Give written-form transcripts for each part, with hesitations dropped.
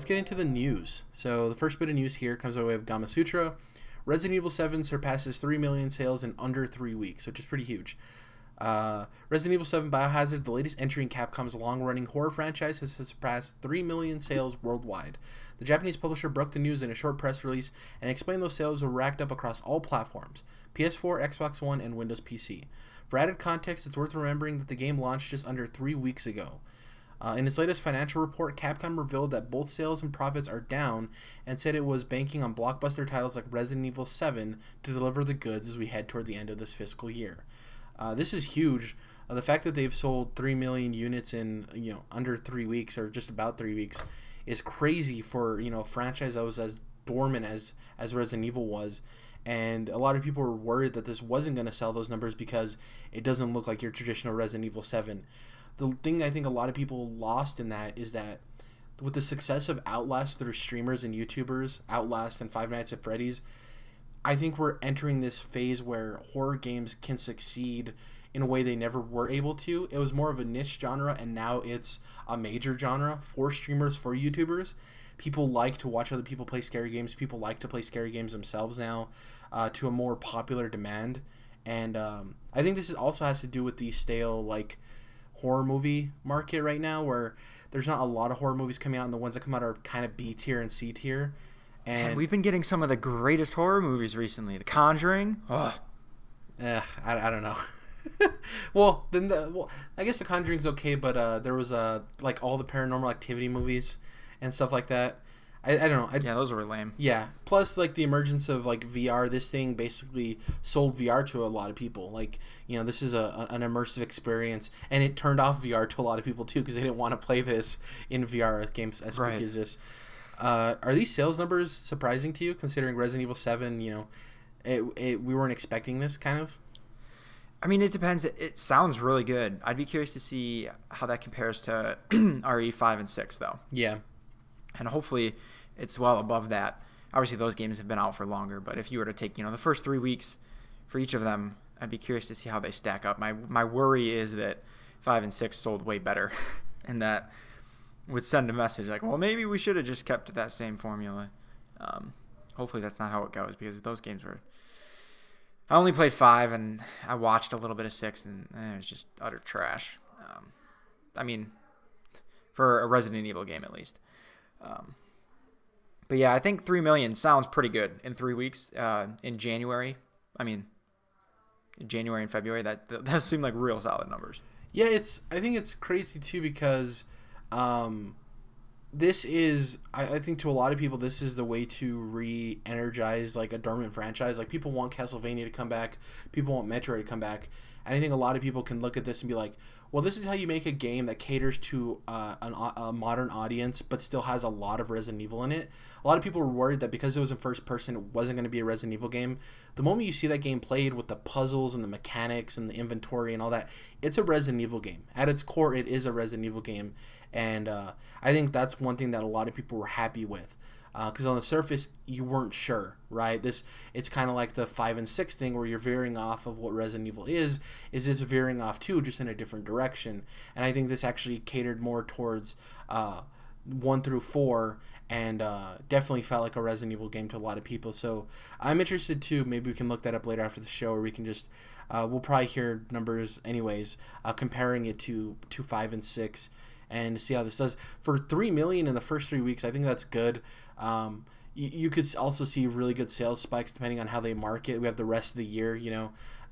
let's get into the news. So the first bit of news here comes by way of Gamasutra. Resident Evil 7 surpasses 3 million sales in under 3 weeks, which is pretty huge. Resident Evil 7 Biohazard, the latest entry in Capcom's long-running horror franchise, has surpassed 3 million sales worldwide. The Japanese publisher broke the news in a short press release and explained those sales were racked up across all platforms: PS4, Xbox One, and Windows PC. For added context, it's worth remembering that the game launched just under 3 weeks ago. In its latest financial report, Capcom revealed that both sales and profits are down and said it was banking on blockbuster titles like Resident Evil 7 to deliver the goods as we head toward the end of this fiscal year. This is huge. The fact that they've sold 3 million units in under 3 weeks, or just about 3 weeks, is crazy for a franchise that was as dormant as Resident Evil was. And a lot of people were worried that this wasn't going to sell those numbers because it doesn't look like your traditional Resident Evil 7. The thing I think a lot of people lost in that is that with the success of Outlast through streamers and YouTubers, Outlast and Five Nights at Freddy's, I think we're entering this phase where horror games can succeed in a way they never were able to. It was more of a niche genre, and now it's a major genre for streamers, for YouTubers. People like to watch other people play scary games. People like to play scary games themselves now, to a more popular demand. And I think this also has to do with the stale horror movie market right now, where there's not a lot of horror movies coming out, and the ones that come out are kind of B tier and C tier. And we've been getting some of the greatest horror movies recently. The Conjuring. I don't know. Well, I guess The Conjuring's okay, but there was all the Paranormal Activity movies and stuff like that. I don't know. Yeah, those were lame. Yeah. Plus, the emergence of VR. This thing basically sold VR to a lot of people. This is an immersive experience, and it turned off VR to a lot of people too because they didn't want to play this in VR games as spooky as this. Are these sales numbers surprising to you, considering Resident Evil 7? We weren't expecting this kind of. I mean, it depends. It sounds really good. I'd be curious to see how that compares to RE5 and 6, though. Yeah. And hopefully it's well above that. Obviously, those games have been out for longer, but if you were to take the first 3 weeks for each of them, I'd be curious to see how they stack up. My worry is that 5 and 6 sold way better, and that would send a message like, well, maybe we should have just kept to that same formula. Hopefully that's not how it goes, because those games were... I only played 5, and I watched a little bit of 6, and it was just utter trash. I mean, for a Resident Evil game at least. But yeah, I think 3 million sounds pretty good in 3 weeks. In January, in January and February, that seemed like real solid numbers. Yeah, I think it's crazy too because this is, I think to a lot of people, this is the way to re-energize a dormant franchise. People want Castlevania to come back, people want Metroid to come back, and I think a lot of people can look at this and be like, well, this is how you make a game that caters to a modern audience but still has a lot of Resident Evil in it. A lot of people were worried that because it was in first person, it wasn't going to be a Resident Evil game. The moment you see that game played with the puzzles and the mechanics and the inventory and all that, it's a Resident Evil game. At its core, it is a Resident Evil game. And I think that's one thing that a lot of people were happy with. Because on the surface, you weren't sure, right? It's kind of like the 5 and 6 thing where you're veering off of what Resident Evil is this veering off too, just in a different direction. And I think this actually catered more towards 1 through 4, and definitely felt like a Resident Evil game to a lot of people. So I'm interested too. Maybe we can look that up later after the show, or we can just we'll probably hear numbers anyways, comparing it to 5 and 6. And see how this does. For 3 million in the first 3 weeks, I think that's good. You could also see really good sales spikes depending on how they market. We have the rest of the year,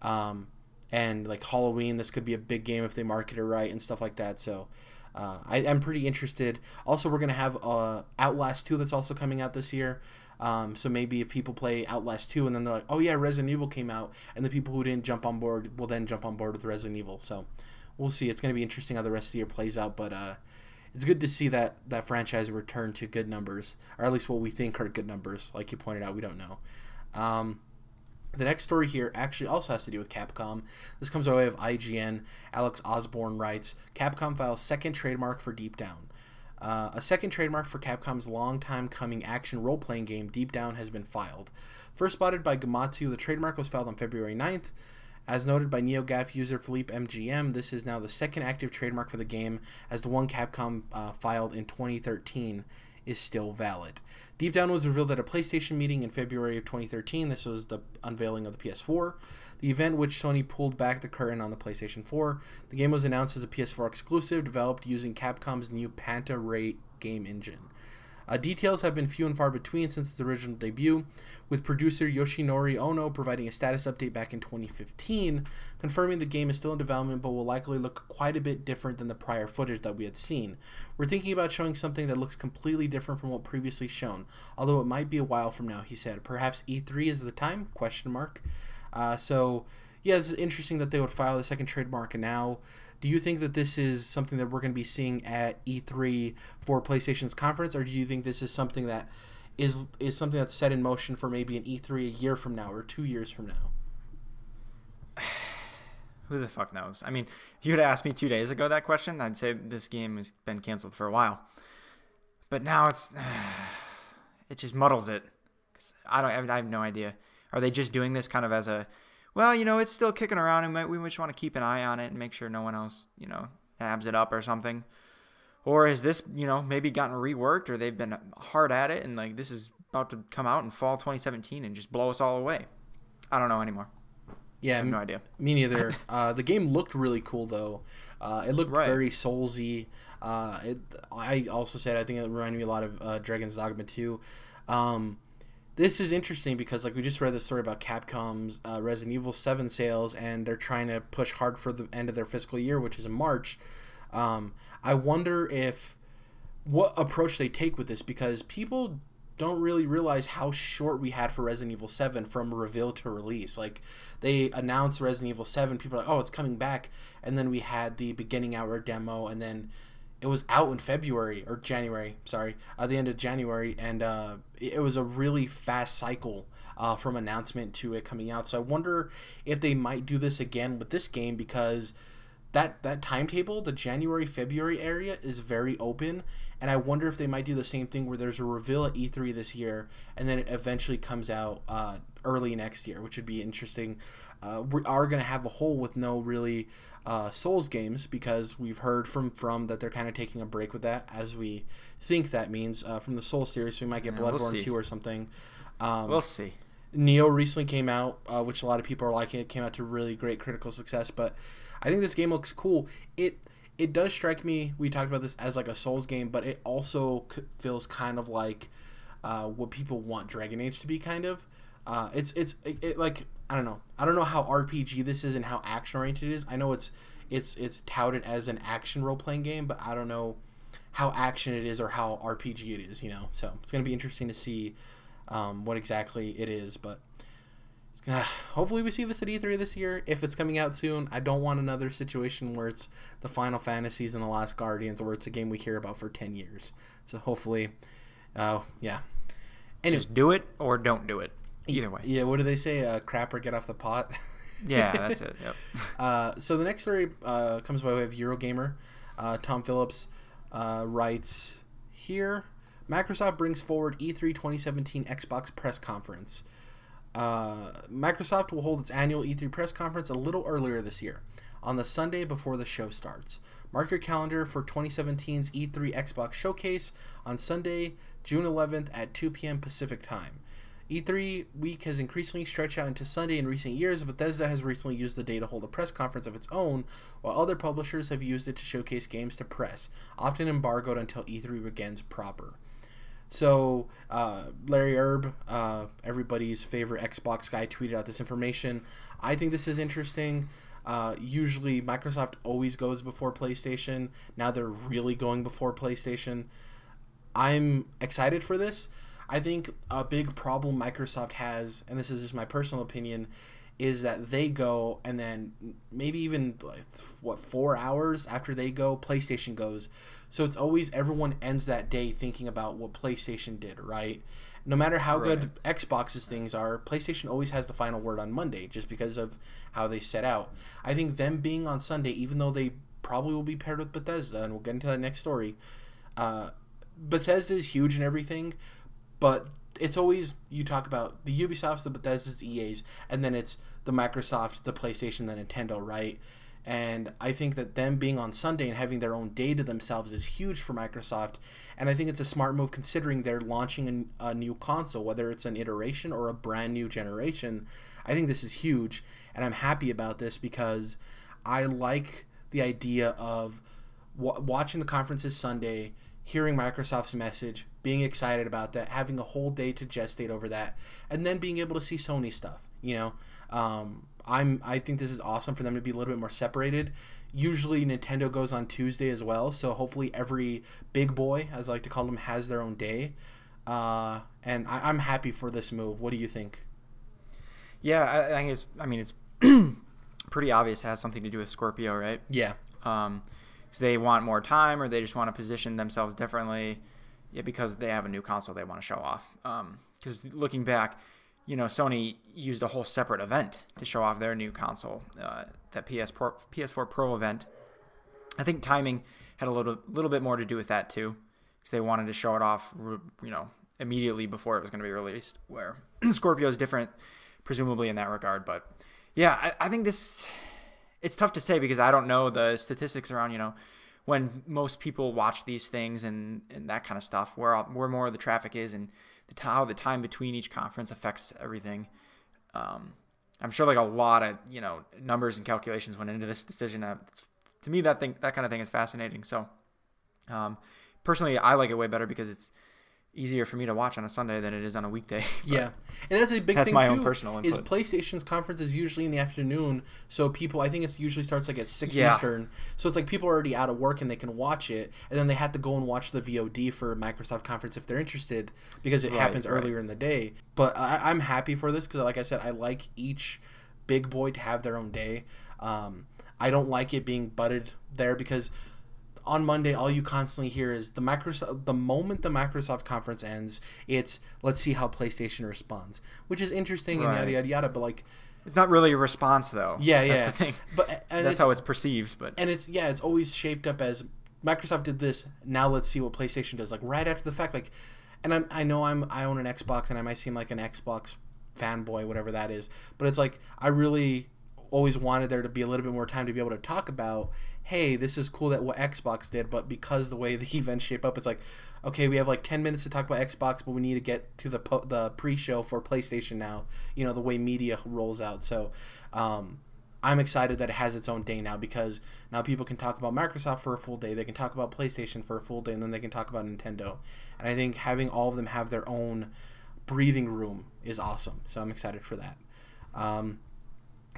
and Halloween, this could be a big game if they market it right and stuff like that. So I'm pretty interested. Also, we're going to have Outlast 2 that's also coming out this year. So maybe if people play Outlast 2 and then they're like, oh yeah, Resident Evil came out, and the people who didn't jump on board will then jump on board with Resident Evil. So we'll see. It's going to be interesting how the rest of the year plays out, but it's good to see that franchise return to good numbers, or at least what we think are good numbers. Like you pointed out, we don't know. The next story here actually also has to do with Capcom. This comes by way of IGN. Alex Osborne writes, Capcom files second trademark for Deep Down. A second trademark for Capcom's long-time coming action role-playing game Deep Down has been filed. First spotted by Gamatsu, the trademark was filed on February 9th. As noted by NeoGAF user Philippe MGM, this is now the second active trademark for the game, as the one Capcom filed in 2013 is still valid. Deep Down was revealed at a PlayStation meeting in February of 2013. This was the unveiling of the PS4, the event which Sony pulled back the curtain on the PlayStation 4. The game was announced as a PS4 exclusive, developed using Capcom's new Panta Ray game engine. Details have been few and far between since its original debut, with producer Yoshinori Ono providing a status update back in 2015, confirming the game is still in development but will likely look quite a bit different than the prior footage that we had seen. We're thinking about showing something that looks completely different from what previously shown, although it might be a while from now, he said. Perhaps E3 is the time? So, yeah, it's interesting that they would file the second trademark now. Do you think that this is something that we're going to be seeing at E3 for PlayStation's conference, or do you think this is something that is something that's set in motion for maybe an E3 a year from now or 2 years from now? Who the fuck knows? I mean, if you had asked me 2 days ago that question, I'd say this game has been canceled for a while. But now it just muddles it. 'Cause I have no idea. Are they just doing this kind of as a, well, it's still kicking around and we just want to keep an eye on it and make sure no one else, abs it up or something? Or has this, maybe gotten reworked, or they've been hard at it and like this is about to come out in fall 2017 and just blow us all away? I don't know anymore. Yeah, I have no idea. Me neither. The game looked really cool though. It looked very Soulsy. I also said I think it reminded me a lot of Dragon's Dogma 2. This is interesting because, like, we just read the story about Capcom's Resident Evil 7 sales, and they're trying to push hard for the end of their fiscal year, which is in March. I wonder what approach they take with this, because people don't really realize how short we had for Resident Evil 7 from reveal to release. Like, they announced Resident Evil 7, people are like, oh, it's coming back, and then we had the beginning hour demo, and then it was out in February, or January, sorry, at the end of January, and it was a really fast cycle from announcement to it coming out. So I wonder if they might do this again with this game, because that timetable, the January-February area, is very open, and I wonder if they might do the same thing where there's a reveal at E3 this year, and then it eventually comes out early next year, which would be interesting. We are going to have a hole with no really Souls games, because we've heard from that they're kind of taking a break with that, as we think that means from the Souls series, so we might get Bloodborne 2 or something. We'll see. Neo recently came out, which a lot of people are liking. It came out to really great critical success, but I think this game looks cool. It does strike me, we talked about this as like a Souls game, but it also feels kind of like what people want Dragon Age to be, kind of. It like, I don't know. I don't know how RPG this is and how action oriented it is. I know it's touted as an action role playing game, but I don't know how action it is or how RPG it is. So it's gonna be interesting to see what exactly it is. But hopefully we see this at E3 this year. If it's coming out soon, I don't want another situation where it's the Final Fantasies and the Last Guardians, or it's a game we hear about for 10 years. So hopefully, yeah. Anyway, just do it or don't do it. Either way. Yeah, what do they say? Crap or get off the pot? Yeah, that's it. Yep. So the next story comes by way of Eurogamer. Tom Phillips writes here, Microsoft brings forward E3 2017 Xbox press conference. Microsoft will hold its annual E3 press conference a little earlier this year, on the Sunday before the show starts. Mark your calendar for 2017's E3 Xbox Showcase on Sunday, June 11th at 2 p.m. Pacific Time. E3 week has increasingly stretched out into Sunday in recent years. Bethesda has recently used the day to hold a press conference of its own, while other publishers have used it to showcase games to press, often embargoed until E3 begins proper. So, Larry Erb, everybody's favorite Xbox guy, tweeted out this information. I think this is interesting. Usually, Microsoft always goes before PlayStation. Now they're really going before PlayStation. I'm excited for this. I think a big problem Microsoft has, and this is just my personal opinion, is that they go, and then maybe even 4 hours after they go, PlayStation goes. So it's always, everyone ends that day thinking about what PlayStation did, right? No matter how good Xbox's things are, PlayStation always has the final word on Monday, just because of how they set out. I think them being on Sunday, even though they probably will be paired with Bethesda, and we'll get into that next story, Bethesda is huge and everything, but it's always, you talk about the Ubisofts, the Bethesdas, EAs, and then it's the Microsoft, the PlayStation, the Nintendo, right? And I think that them being on Sunday and having their own day to themselves is huge for Microsoft. And I think it's a smart move considering they're launching a new console, whether it's an iteration or a brand new generation. I think this is huge, and I'm happy about this because I like the idea of watching the conferences Sunday, hearing Microsoft's message, being excited about that, having a whole day to gestate over that, and then being able to see Sony stuff. I think this is awesome for them to be a little bit more separated. Usually Nintendo goes on Tuesday as well, so hopefully every big boy, as I like to call them, has their own day. And I'm happy for this move. What do you think? Yeah, I think it's pretty obvious it has something to do with Scorpio, right? Yeah. So they want more time, or they just want to position themselves differently, because they have a new console they want to show off. Because looking back, Sony used a whole separate event to show off their new console, that PS4 Pro event. I think timing had a little bit more to do with that too, because they wanted to show it off, immediately before it was going to be released. Where Scorpio is different, presumably in that regard. But yeah, I think it's tough to say because I don't know the statistics around, when most people watch these things and that kind of stuff, where more of the traffic is and how the time between each conference affects everything. I'm sure a lot of, numbers and calculations went into this decision. To me, that kind of thing is fascinating. So personally, I like it way better because it's easier for me to watch on a Sunday than it is on a weekday. Yeah, and that's a big thing too. That's my own personal input. Is PlayStation's conference is usually in the afternoon, so people, I think it usually starts at 6 Eastern. So it's people are already out of work and they can watch it, and then they have to go and watch the VOD for Microsoft conference if they're interested because it happens earlier in the day. But I'm happy for this because, like I said, I like each big boy to have their own day. I don't like it being butted there because on Monday, all you constantly hear is the moment the Microsoft conference ends, it's let's see how PlayStation responds, which is interesting and yada yada yada. But it's not really a response though. Yeah, that's the thing. But that's how it's perceived. But it's always shaped up as Microsoft did this. Now let's see what PlayStation does. Right after the fact, and I know I own an Xbox and I might seem like an Xbox fanboy, whatever that is. But it's I really always wanted there to be a little bit more time to be able to talk about, hey, this is cool that what Xbox did, but because the way the events shape up, it's okay, we have 10 minutes to talk about Xbox, but we need to get to the pre-show for PlayStation now, the way media rolls out. So I'm excited that it has its own day now because now people can talk about Microsoft for a full day, they can talk about PlayStation for a full day, and then they can talk about Nintendo. And I think having all of them have their own breathing room is awesome. So I'm excited for that.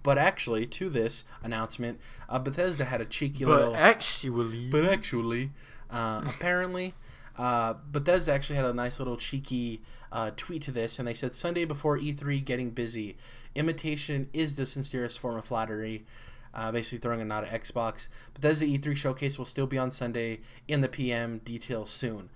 But actually, to this announcement, Bethesda had a cheeky little... apparently, Bethesda actually had a nice little cheeky tweet to this, and they said, Sunday before E3 getting busy. Imitation is the sincerest form of flattery. Basically throwing a nod at Xbox. Bethesda E3 showcase will still be on Sunday in the PM. Details soon.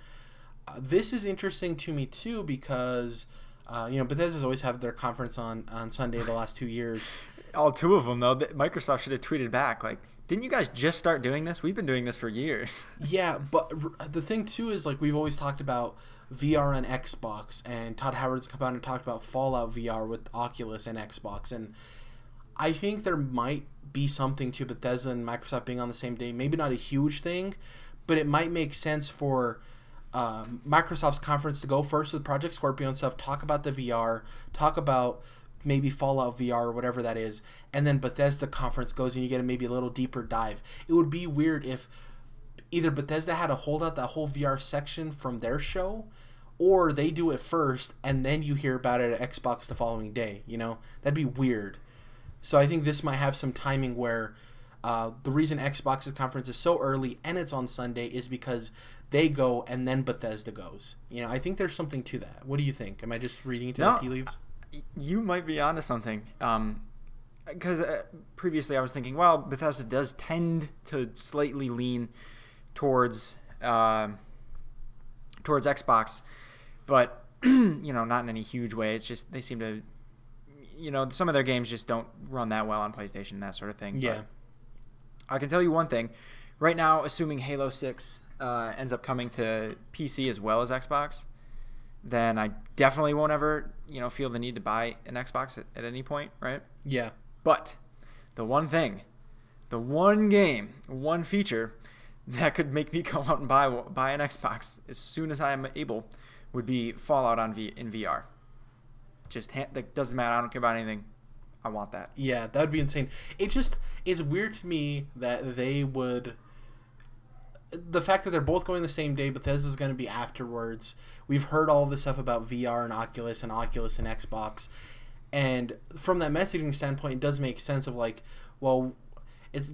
This is interesting to me, too, because... Bethesda's always had their conference on Sunday the last 2 years. All two of them, though. Microsoft should have tweeted back, didn't you guys just start doing this? We've been doing this for years. Yeah, but the thing, too, is, we've always talked about VR and Xbox, and Todd Howard's come out and talked about Fallout VR with Oculus and Xbox, and I think there might be something to Bethesda and Microsoft being on the same day. Maybe not a huge thing, but it might make sense for... Microsoft's conference to go first with Project Scorpio and stuff, talk about the VR, talk about maybe Fallout VR or whatever that is, and then Bethesda conference goes and you get maybe a little deeper dive. It would be weird if either Bethesda had to hold out that whole VR section from their show, or they do it first and then you hear about it at Xbox the following day. That'd be weird. So I think this might have some timing where the reason Xbox's conference is so early and it's on Sunday is because they go and then Bethesda goes. I think there's something to that. What do you think? Am I just reading into the tea leaves? You might be onto something. Because previously I was thinking, well, Bethesda does tend to slightly lean towards Xbox, but not in any huge way. It's just they seem to, some of their games just don't run that well on PlayStation, that sort of thing. Yeah. But I can tell you one thing. Right now, assuming Halo 6 ends up coming to PC as well as Xbox, then I definitely won't ever, feel the need to buy an Xbox at any point, right? Yeah. But the one thing the one game, one feature that could make me go out and buy an Xbox as soon as I am able would be Fallout in VR. That doesn't matter. I don't care about anything. I want that. Yeah, that would be insane. It's weird to me that they would. The fact that they're both going the same day, Bethesda's going to be afterwards. We've heard all this stuff about VR and Oculus and Xbox. And from that messaging standpoint, it does make sense of like, well,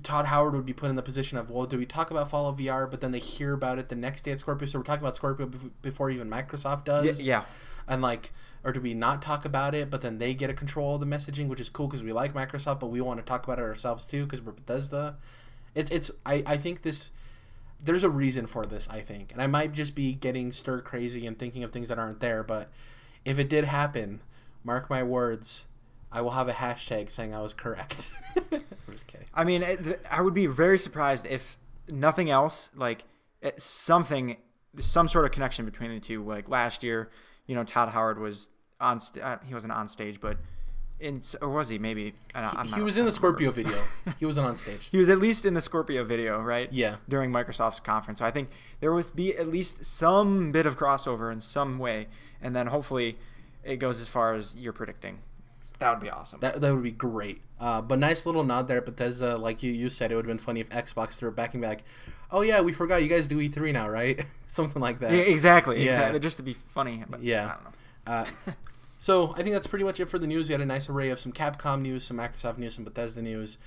Todd Howard would be put in the position of, well, do we talk about Fallout VR, but then they hear about it the next day at Scorpio, so we're talking about Scorpio before even Microsoft does? Yeah. And like, or do we not talk about it, but then they get a control of the messaging, which is cool because we like Microsoft, but we want to talk about it ourselves too because we're Bethesda. I think there's a reason for this, I think. And I might just be getting stir crazy and thinking of things that aren't there, but if it did happen, mark my words, I will have a hashtag saying I was correct. I'm just kidding. I mean, I would be very surprised if nothing else, like some sort of connection between the two. Like last year, Todd Howard was he wasn't on stage, but or was he? Maybe he was in the Scorpio video. He wasn't on stage. He was at least in the Scorpio video, right? Yeah. During Microsoft's conference, so I think there would be at least some bit of crossover in some way, and then hopefully it goes as far as you're predicting. That would be awesome. That would be great. But nice little nod there, Bethesda. Like you said, it would have been funny if Xbox threw it back and be like, "Oh yeah, we forgot you guys do E3 now, right?" Something like that. Yeah, exactly. Just to be funny. But yeah. I don't know. So I think that's pretty much it for the news. We had a nice array of some Capcom news, some Microsoft news, some Bethesda news.